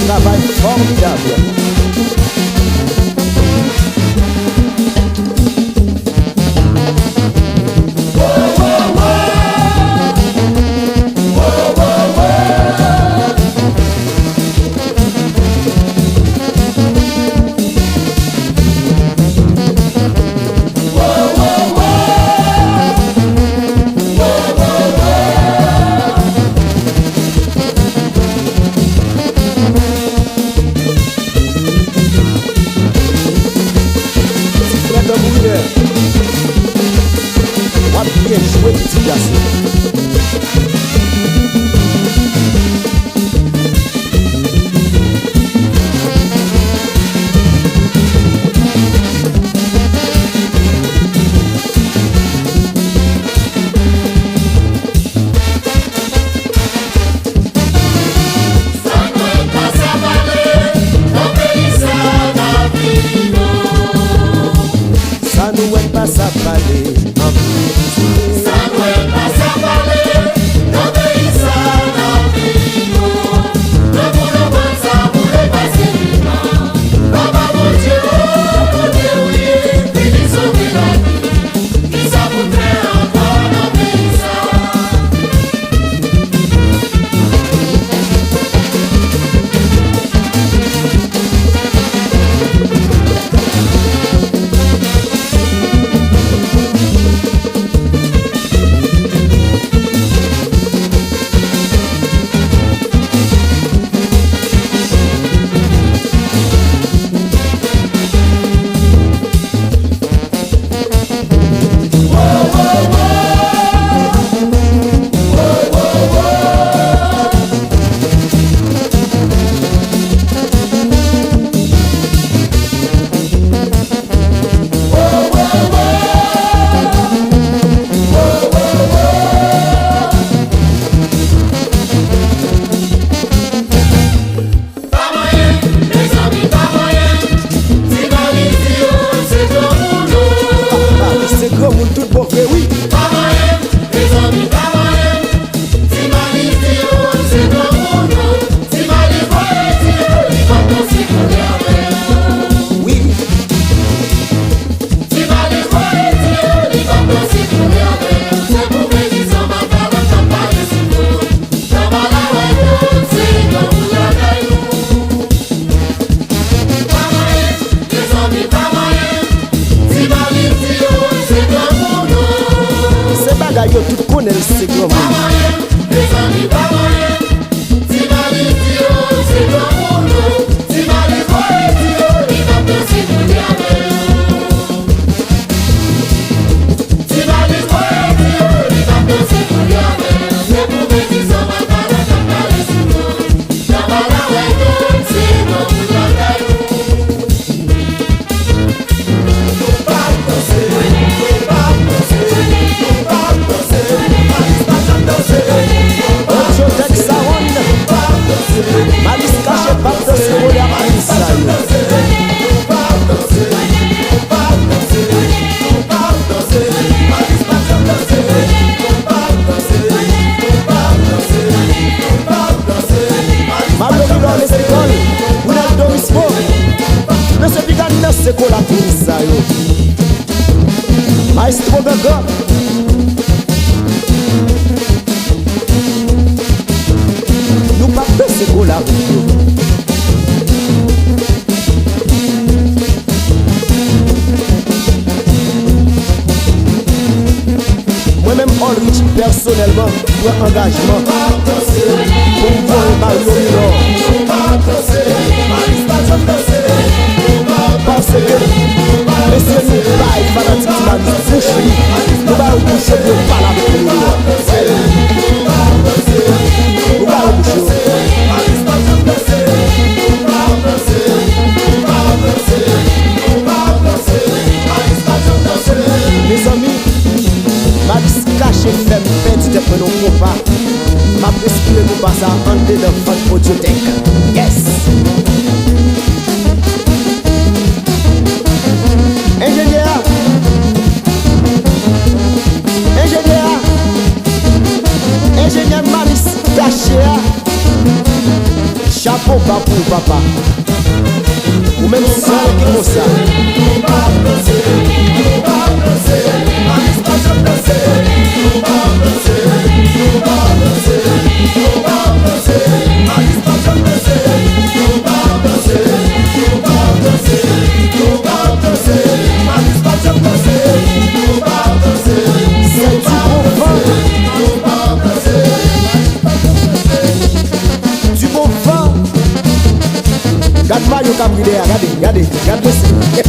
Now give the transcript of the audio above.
Travail formidable. Bien joué, petit garçon. Ça nous est pas ça parler. Yo tout connaît le secret. personnellement, prends engagement pour voir Mario Milor. Parce que monsieur nous baille fanatiquement bouche nous baille bouche de pas la avec nous. Nous baille bouche. Mes amis, ma caché fait petit de nos compas. Ma prescrire nous passe à entrer dans votre audiothèque. Yes. Ingénieur, ingénieur Maris caché. Chapeau bas pour papa. Ou même seul qui comme ça. Du bon vent. Regarde Mario Cabride, regardez, regardez, regardez.